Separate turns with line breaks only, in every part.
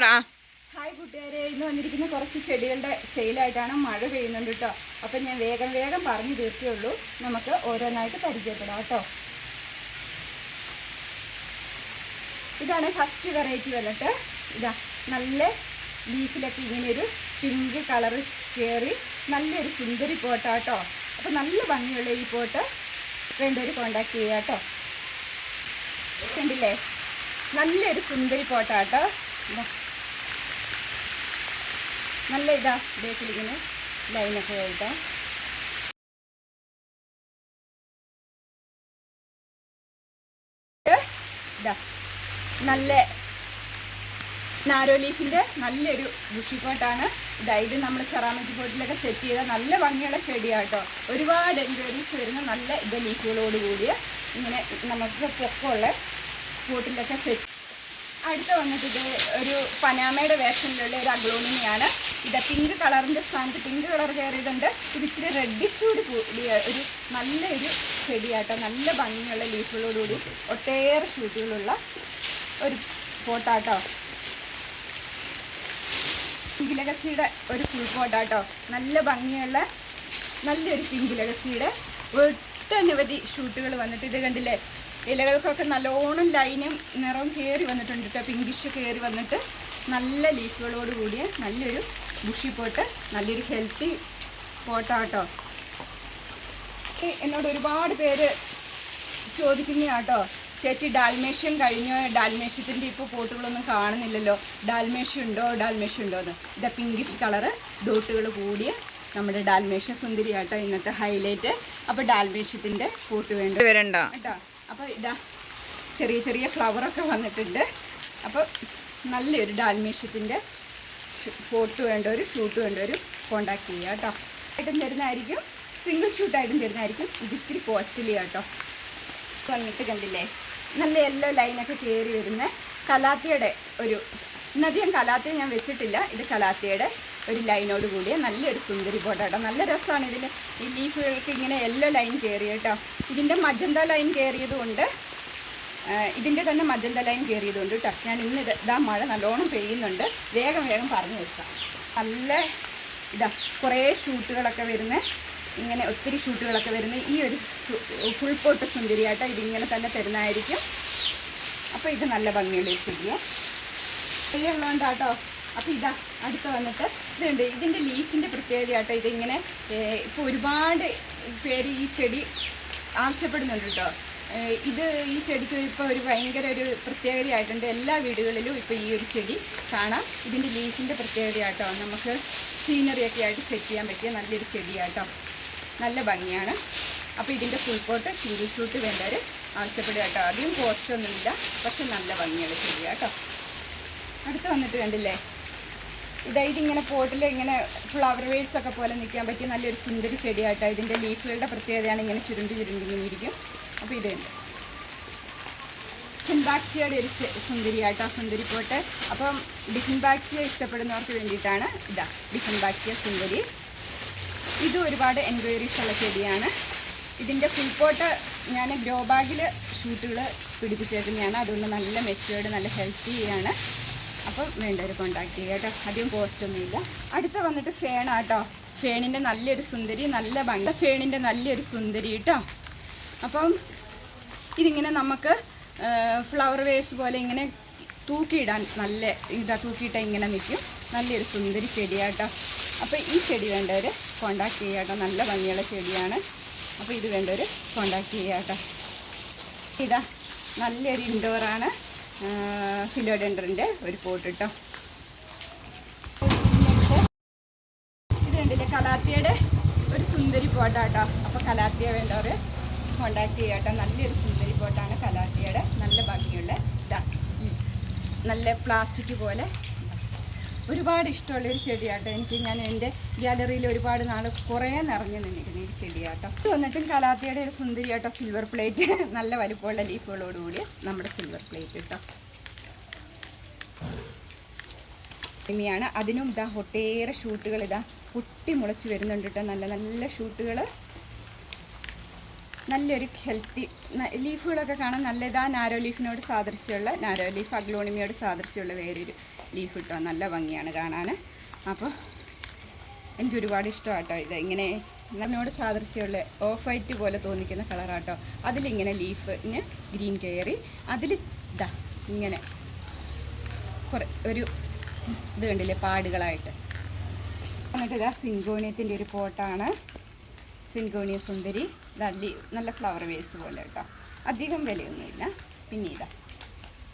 പറ.
ഹായ് കൂട്ടുകാരെ, ഇന്ന് വന്നിരിക്കുന്ന കുറച്ച് ചെടികളുടെ സെയിലായിട്ടാണ്. മഴ പെയ്യുന്നുണ്ട് കേട്ടോ. അപ്പം ഞാൻ വേഗം പറഞ്ഞു തീർക്കുകയുള്ളൂ. നമുക്ക് ഓരോന്നായിട്ട് പരിചയപ്പെടാം കേട്ടോ. ഇതാണ് ഫസ്റ്റ് വെറൈറ്റി വന്നിട്ട്. ഇതാ നല്ല ലീഫിലൊക്കെ ഇങ്ങനെയൊരു പിങ്ക് കളറ് കയറി നല്ലൊരു സുന്ദരി പോട്ടാട്ടോ. അപ്പം നല്ല ഭംഗിയുള്ള ഈ പോട്ട് വേണ്ടവർ കോണ്ടാക്ട് ചെയ്യുക കേട്ടോ. കണ്ടില്ലേ, നല്ലൊരു സുന്ദരി പോട്ടാട്ടോ. ഇതാ നല്ല ഇതാ ബേക്കിലിങ്ങനെ ലൈനൊക്കെ ആയിട്ടോ. ഇതാ നല്ല നാരോ ലീഫിൻ്റെ നല്ലൊരു ബുഷി പോട്ടാണ്. ഇത് നമ്മൾ സെറാമിക് പോട്ടിലൊക്കെ സെറ്റ് ചെയ്ത നല്ല ഭംഗിയുള്ള ചെടിയാട്ടോ. ഒരുപാട് എൻക്വയറീസ് വരുന്ന നല്ല ലീഫുകളോട് കൂടിയ ഇങ്ങനെ നമുക്ക് പൊക്കമുള്ള പോട്ടിലൊക്കെ സെറ്റ്. അടുത്ത വന്നിട്ട് ഇത് ഒരു പനാമയുടെ വേഷനിലുള്ള ഒരു അഗ്ലോണിമയാണ്. ഇത് പിങ്ക് കളറിൻ്റെ സ്ഥാനത്ത് പിങ്ക് കളർ കയറിയതുണ്ട്. ഇത് ഇച്ചിരി റെഡിഷോട് കൂടിയ ഒരു നല്ലൊരു ചെടിയാട്ടോ. നല്ല ഭംഗിയുള്ള ലീഫുകളോടുകൂടി ഒട്ടേറെ ഷൂട്ടുകളുള്ള ഒരു പോട്ടാട്ടോ. പിങ്ക് ലെഗസിയുടെ ഒരു ഫുൾ പോട്ടാട്ടോ. നല്ല ഭംഗിയുള്ള നല്ലൊരു പിങ്ക് ലെഗസിയുടെ ഒട്ടനവധി ഷൂട്ടുകൾ വന്നിട്ട് ഇത് കണ്ടില്ലേ, ഇലകൾക്കൊക്കെ നല്ലോണം ലൈനും നിറവും കയറി വന്നിട്ടുണ്ട് കേട്ടോ. പിങ്കിഷ് കയറി വന്നിട്ട് നല്ല ലീഫുകളോട് കൂടിയ നല്ലൊരു ബുഷി പോട്ട്, നല്ലൊരു ഹെൽത്തി പോട്ടാട്ടോ. എന്നോട് ഒരുപാട് പേര് ചോദിക്കുന്നതാട്ടോ, ചേച്ചി ഡാൽമേഷ്യൻ കഴിഞ്ഞോ, ഡാൽമേഷ്യത്തിൻ്റെ ഇപ്പോൾ പോട്ടുകളൊന്നും കാണുന്നില്ലല്ലോ, ഡാൽമേഷ്യ ഉണ്ടോ എന്ന്. ഇതാ പിങ്കിഷ് കളറ് ഡോട്ടുകൾ കൂടിയ നമ്മുടെ ഡാൽമേഷ്യ സുന്ദരിയാട്ടോ ഇന്നത്തെ ഹൈലൈറ്റ്. അപ്പോൾ ഡാൽമേഷ്യത്തിൻ്റെ പോട്ട് വേണ്ട കേട്ടോ. അപ്പോൾ ഇതാ ചെറിയ ഫ്ലവറൊക്കെ വന്നിട്ടുണ്ട്. അപ്പോൾ നല്ലൊരു ഡാൽമേഷ്യത്തിൻ്റെ പോട്ട് വേണ്ടവർ ഷൂട്ട് വേണ്ടവർ കോണ്ടാക്ട് ചെയ്യുക കേട്ടോ. ആയിട്ടും തരുന്നതായിരിക്കും, സിംഗിൾ ഷൂട്ടായിട്ടും തരുന്നതായിരിക്കും. ഇത് ഇത്തിരി കോസ്റ്റ്ലി കേട്ടോ. വന്നിട്ട് കണ്ടില്ലേ, നല്ല യെല്ലോ ലൈനൊക്കെ കയറി വരുന്ന കലാത്തിയുടെ ഒരു, ഇന്നധികം കലാത്തിയ ഞാൻ വെച്ചിട്ടില്ല. ഇത് കലാത്തിയുടെ ഒരു ലൈനോട് കൂടിയ നല്ലൊരു സുന്ദരി പോട്ടാട്ടോ. നല്ല രസമാണ്. ഇതിൽ ഈ ലീഫുകൾക്ക് ഇങ്ങനെ യെല്ലോ ലൈൻ കയറി കേട്ടോ. ഇതിൻ്റെ മജന്ത ലൈൻ കയറിയതുകൊണ്ട്, ഇതിൻ്റെ തന്നെ മജന്ത ലൈൻ കയറിയതുകൊണ്ട് കേട്ടോ. ഞാൻ ഇന്ന് ഇതാ മഴ നല്ലോണം പെയ്യുന്നുണ്ട്, വേഗം പറഞ്ഞു വെക്കാം. നല്ല ഇതാ കുറേ ഷൂട്ടുകളൊക്കെ വരുന്ന, ഇങ്ങനെ ഒത്തിരി ഷൂട്ടുകളൊക്കെ വരുന്ന ഈ ഒരു ഫുൾ പോട്ട് സുന്ദരിയാട്ടോ. ഇതിങ്ങനെ തന്നെ തരുന്നതായിരിക്കും. അപ്പോൾ ഇത് നല്ല ഭംഗിയുള്ളൊരു ചെടിയുള്ളതുകൊണ്ടാട്ടോ. അപ്പോൾ ഇതാ അടുത്ത് വന്നിട്ട് ഇതുണ്ട്. ഇതിൻ്റെ ലീഫിൻ്റെ പ്രത്യേകത ആട്ടോ. ഇതിങ്ങനെ ഇപ്പോൾ ഒരുപാട് പേര് ഈ ചെടി ആവശ്യപ്പെടുന്നുണ്ട് കേട്ടോ. ഈ ചെടിക്ക് ഇപ്പോൾ ഒരു ഭയങ്കര ഒരു പ്രത്യേകതയായിട്ടുണ്ട്. എല്ലാ വീടുകളിലും ഇപ്പോൾ ഈ ഒരു ചെടി കാണാം. ഇതിൻ്റെ ലീഫിൻ്റെ പ്രത്യേകതയാട്ടോ. നമുക്ക് സീനറിയൊക്കെ ആയിട്ട് സെറ്റ് ചെയ്യാൻ പറ്റിയ നല്ലൊരു ചെടിയാട്ടോ. നല്ല ഭംഗിയാണ്. അപ്പോൾ ഇതിൻ്റെ ഫുൾ പോട്ട് സിംഗിൾ ഷൂട്ട് വേണ്ടവർ ആവശ്യപ്പെടുക കേട്ടോ. അധികം കോസ്റ്റൊന്നുമില്ല, പക്ഷെ നല്ല ഭംഗിയുള്ള ചെടിയാട്ടോ. അടുത്ത് വന്നിട്ട് കണ്ടില്ലേ, ഇതിങ്ങനെ പോട്ടിൽ ഇങ്ങനെ ഫ്ലവർ വേഴ്സൊക്കെ പോലെ നിൽക്കാൻ പറ്റിയ നല്ലൊരു സുന്ദരി ചെടിയാട്ടോ. ഇതിൻ്റെ ലീഫുകളുടെ പ്രത്യേകതയാണ് ഇങ്ങനെ ചുരുണ്ടി ഇങ്ങനെ ഇരിക്കും. അപ്പോൾ ഇതുണ്ട് ഡിഫിൻബാക്സിയയുടെ ഒരു സുന്ദരിയാട്ടോ, സുന്ദരി പോട്ട്. അപ്പം ഡിഫിൻബാക്സിയ ഇഷ്ടപ്പെടുന്നവർക്ക് വേണ്ടിയിട്ടാണ് ഇതാ ഡിഫിൻബാക്സിയ സുന്ദരി. ഇത് ഒരുപാട് എൻക്വയറീസ് ഉള്ള ചെടിയാണ്. ഇതിൻ്റെ ഫുൾ പോട്ട് ഞാൻ ഗ്രോ ബാഗിൽ ഷൂട്ടുകൾ പിടിപ്പിച്ചേക്കുന്നതാണ്. അതുകൊണ്ട് നല്ല മെച്ചുവേർഡ്, നല്ല ഹെൽത്തിയാണ്. അപ്പം വേണ്ടവർ കോണ്ടാക്ട് ചെയ്യുക കേട്ടോ. അധികം കോസ്റ്റൊന്നുമില്ല. അടുത്ത വന്നിട്ട് ഫേണാട്ടോ. ഫേണിൻ്റെ നല്ലൊരു സുന്ദരി, നല്ല ഭംഗി ഫേണിൻ്റെ നല്ലൊരു സുന്ദരി കേട്ടോ. അപ്പം ഇതിങ്ങനെ നമുക്ക് ഫ്ലവർ വേസ് പോലെ ഇങ്ങനെ തൂക്കിയിടാൻ നല്ല തൂക്കിയിട്ടാൽ ഇങ്ങനെ നിൽക്കും. നല്ലൊരു സുന്ദരി ചെടിയാട്ടോ. അപ്പോൾ ഈ ചെടി വേണ്ടവർ കോണ്ടാക്ട് ചെയ്യുക കേട്ടോ. നല്ല ഭംഗിയുള്ള ചെടിയാണ്. അപ്പോൾ ഇത് വേണ്ടവർ കോണ്ടാക്ട് ചെയ്യുക കേട്ടോ. ഇതാ നല്ലൊരു ഇൻഡോറാണ്, ഫിലോഡെൻഡറിൻ്റെ ഒരു പോട്ട് കേട്ടോ. ഇത് കണ്ടില്ലേ, കലാത്തിയുടെ ഒരു സുന്ദരി പോട്ടാട്ടോ. അപ്പോൾ കലാത്തിയ വേണ്ടവർ കോണ്ടാക്ട് ചെയ്യുക കേട്ടോ. നല്ലൊരു സുന്ദരി പോട്ടാണ് കലാത്തിയുടെ. നല്ല ഭംഗിയുള്ള ഇതാ നല്ല പ്ലാസ്റ്റിക് പോലെ ഒരുപാട് ഇഷ്ടമുള്ളൊരു ചെടിയാട്ടോ. ഞാൻ എൻ്റെ ഗ്യാലറിയിൽ ഒരുപാട് നാൾ കുറേ നിറഞ്ഞു നിന്നിരുന്ന ഒരു ചെടിയാട്ടോ. ഇത് വന്നിട്ടും കലാത്തിയുടെ ഒരു സുന്ദരിയാട്ടോ. സിൽവർ പ്ലേറ്റ്, നല്ല വലുപ്പമുള്ള ലീഫുകളോടുകൂടി നമ്മുടെ സിൽവർ പ്ലേറ്റ് കേട്ടോ. ാണ് അതിനും ഇതാ ഒട്ടേറെ ഷൂട്ടുകൾ ഇതാ പൊട്ടി മുളച്ച് വരുന്നുണ്ട് കേട്ടോ. നല്ല നല്ല ഷൂട്ടുകൾ, നല്ലൊരു ഹെൽത്തി ലീഫുകളൊക്കെ കാണാൻ നല്ല ഇതാ നാരോ ലീഫിനോട് സാദൃശ്യമുള്ള, നാരോ ലീഫ് അഗ്ലോണിമയോട് സാദൃശ്യമുള്ള വേറൊരു ലീഫ് ഇട്ടോ, നല്ല ഭംഗിയാണ് കാണാൻ. അപ്പോൾ എനിക്ക് ഒരുപാട് ഇഷ്ടമാട്ടോ ഇത്. ഇങ്ങനെ എന്നോട് സാദൃശ്യമുള്ള ഓഫ് വൈറ്റ് പോലെ തോന്നിക്കുന്ന കളറാട്ടോ. അതിലിങ്ങനെ ലീഫിന് ഗ്രീൻ കയറി അതിൽ ഇതാ ഇങ്ങനെ കുറേ ഒരു ഇത് കണ്ടില്ലേ പാടുകളായിട്ട്. എന്നിട്ട് ഇതാ സിങ്കോണിയത്തിൻ്റെ ഒരു പോട്ടാണ്, സിങ്കോണിയ സുന്ദരി. നല്ല ഫ്ലവർ വേസ് പോലെ കേട്ടോ, അധികം വിലയൊന്നുമില്ല. പിന്നെ ഇതാ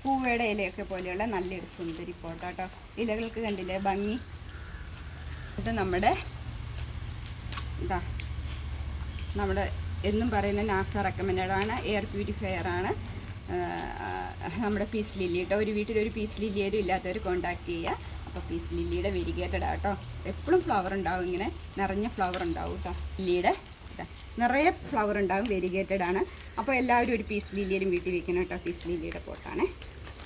പൂവയുടെ ഇലയൊക്കെ പോലെയുള്ള നല്ലൊരു സുന്ദരി പോട്ടാട്ടോ. ഇലകൾക്ക് കണ്ടില്ലേ ഭംഗി. എന്നിട്ട് നമ്മുടെ എന്നും പറയുന്ന നാസ റെക്കമെൻഡാണ് എയർ പ്യൂരിഫയറാണ് നമ്മുടെ പീസ് ലില്ലി കേട്ടോ. ഒരു വീട്ടിലൊരു പീസ് ലില്ലിയേലും ഇല്ലാത്തവർ കോണ്ടാക്ട് ചെയ്യുക. അപ്പോൾ പീസ് ലില്ലിയുടെ വെരിഗേറ്റഡ് ആട്ടോ. എപ്പോഴും ഫ്ലവർ ഉണ്ടാവും, ഇങ്ങനെ നിറഞ്ഞ ഫ്ലവർ ഉണ്ടാവും കേട്ടോ. ലില്ലിയുടെ നിറയെ ഫ്ലവർ ഉണ്ടാവും, വെരിഗേറ്റഡ് ആണ്. അപ്പോൾ എല്ലാവരും ഒരു പീസ് ലില്ലിയിലും വീട്ടിൽ വെക്കണം കേട്ടോ. പീസ് ലില്ലിയുടെ പോട്ടാണ്.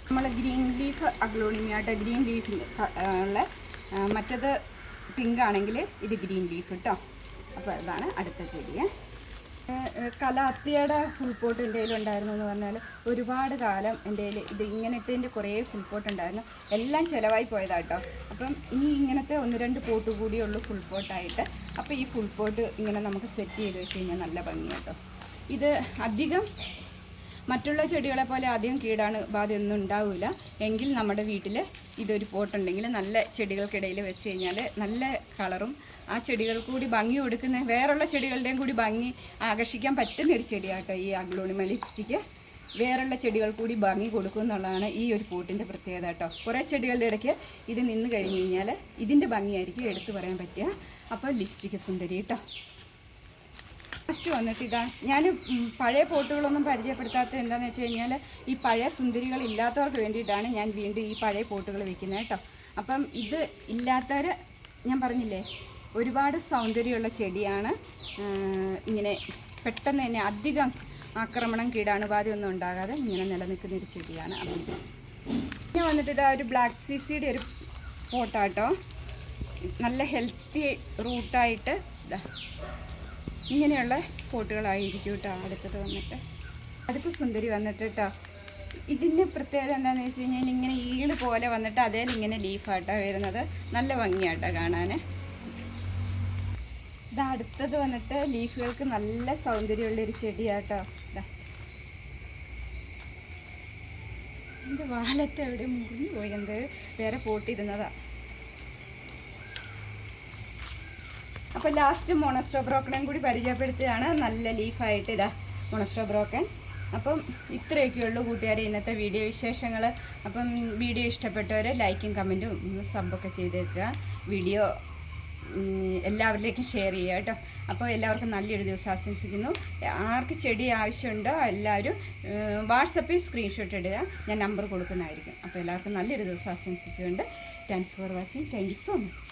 നമ്മൾ ഗ്രീൻ ലീഫ് അഗ്ലോണിമിയാട്ടോ, ഗ്രീൻ ലീഫിൻ്റെ ഉള്ള മറ്റത് പിങ്ക് ആണെങ്കിൽ ഇത് ഗ്രീൻ ലീഫ് കേട്ടോ. അപ്പോൾ അതാണ് അടുത്ത ചെടിയെ. കലാത്തിയുടെ ഫുൾ പോട്ട് എൻ്റെ കയ്യിലുണ്ടായിരുന്നു എന്ന് പറഞ്ഞാൽ ഒരുപാട് കാലം എൻ്റെ കയ്യിൽ ഇത് ഇങ്ങനെ ഇട്ടതിൻ്റെ കുറേ ഫുൾ പോട്ട് ഉണ്ടായിരുന്നു. എല്ലാം ചിലവായി പോയതാട്ടോ. അപ്പം ഇനി ഇങ്ങനത്തെ 1-2 പോട്ട് കൂടിയുള്ളൂ ഫുൾ പോട്ടായിട്ട്. അപ്പോൾ ഈ ഫുൾ പോട്ട് ഇങ്ങനെ നമുക്ക് സെറ്റ് ചെയ്ത് വെച്ച് കഴിഞ്ഞാൽ നല്ല ഭംഗിയാട്ടോ. ഇത് അധികം മറ്റുള്ള ചെടികളെ പോലെ അധികം കീടാണ് ബാധയൊന്നും ഉണ്ടാവില്ല. എങ്കിൽ നമ്മുടെ വീട്ടിൽ ഇതൊരു പോട്ടുണ്ടെങ്കിൽ നല്ല ചെടികൾക്കിടയിൽ വെച്ച് കഴിഞ്ഞാൽ നല്ല കളറും ആ ചെടികൾ കൂടി ഭംഗി കൊടുക്കുന്ന വേറുള്ള ചെടികളുടെയും കൂടി ഭംഗി ആകർഷിക്കാൻ പറ്റുന്നൊരു ചെടിയാട്ടോ ഈ അഗ്ലോണിമ ലിപ്സ്റ്റിക്ക്. വേറുള്ള ചെടികൾ കൂടി ഭംഗി കൊടുക്കും എന്നുള്ളതാണ് ഈ ഒരു പോട്ടിൻ്റെ പ്രത്യേകത കേട്ടോ. കുറേ ചെടികളുടെ ഇടയ്ക്ക് ഇത് നിന്ന് കഴിഞ്ഞ് കഴിഞ്ഞാൽ ഇതിൻ്റെ ഭംഗിയായിരിക്കും എടുത്തു പറയാൻ പറ്റുക. അപ്പോൾ ലിപ്സ്റ്റിക്ക് സുന്ദരി കേട്ടോ. ഫസ്റ്റ് വന്നിട്ട് ഇതാ, ഞാൻ പഴയ പോട്ടുകളൊന്നും പരിചയപ്പെടുത്താത്തത് എന്താണെന്ന് വെച്ച് കഴിഞ്ഞാൽ ഈ പഴയ സുന്ദരികൾ ഇല്ലാത്തവർക്ക് വേണ്ടിയിട്ടാണ് ഞാൻ വീണ്ടും ഈ പഴയ പോട്ടുകൾ വെക്കുന്നത് കേട്ടോ. അപ്പം ഇത് ഇല്ലാത്തവർ ഞാൻ പറഞ്ഞില്ലേ ഒരുപാട് സൗന്ദര്യമുള്ള ചെടിയാണ്. ഇങ്ങനെ പെട്ടെന്ന് തന്നെ അധികം ആക്രമണം കീടാണുബാധയൊന്നും ഉണ്ടാകാതെ ഇങ്ങനെ നിലനിൽക്കുന്നൊരു ചെടിയാണ്. അപ്പം ഞാൻ വന്നിട്ട് ഇതാ ഒരു ബ്ലാക്ക് സീസിയുടെ ഒരു പോട്ടാട്ടോ. നല്ല ഹെൽത്തി റൂട്ടായിട്ട് ഇതാ ഇങ്ങനെയുള്ള പോട്ടുകളായിരിക്കും കേട്ടോ. അടുത്തത് വന്നിട്ട് അടുത്ത സുന്ദരി വന്നിട്ട് കേട്ടോ. ഇതിൻ്റെ പ്രത്യേകത എന്താണെന്ന് വെച്ച് കഴിഞ്ഞാൽ ഇങ്ങനെ ഈട് പോലെ വന്നിട്ട് അതേൽ ഇങ്ങനെ ലീഫാട്ടോ വരുന്നത്. നല്ല ഭംഗിയാട്ടോ കാണാൻ. ഇതാ അടുത്തത് വന്നിട്ട് ലീഫുകൾക്ക് നല്ല സൗന്ദര്യമുള്ളൊരു ചെടിയാട്ടോ. എൻ്റെ വാലറ്റ് എവിടെ മുറിഞ്ഞു പോയി, എന്ത് വേറെ പോട്ടിരുന്നതാണ്. അപ്പോൾ ലാസ്റ്റ് മൊണസ്റ്റോ ബ്രോക്കണും കൂടി പരിചയപ്പെടുത്തുകയാണ്. നല്ല ലീഫായിട്ട് ഇതാ മൊണസ്റ്റോ ബ്രോക്കൺ. അപ്പം ഇത്രയൊക്കെയുള്ളൂ കൂട്ടുകാരെ ഇന്നത്തെ വീഡിയോ വിശേഷങ്ങൾ. അപ്പം വീഡിയോ ഇഷ്ടപ്പെട്ടവർ ലൈക്കും കമൻറ്റും സബ്ബൊക്കെ ചെയ്തേക്കുക. വീഡിയോ എല്ലാവരിലേക്കും ഷെയർ ചെയ്യുക കേട്ടോ. അപ്പോൾ എല്ലാവർക്കും നല്ലൊരു ദിവസം ആശംസിക്കുന്നു. ആർക്ക് ചെടി ആവശ്യമുണ്ടോ എല്ലാവരും വാട്സപ്പിൽ സ്ക്രീൻഷോട്ട് ഇടുക, ഞാൻ നമ്പർ കൊടുക്കുന്നതായിരിക്കും. അപ്പോൾ എല്ലാവർക്കും നല്ലൊരു ദിവസം ആശംസിച്ചുകൊണ്ട് thanks for watching. Thank you so much.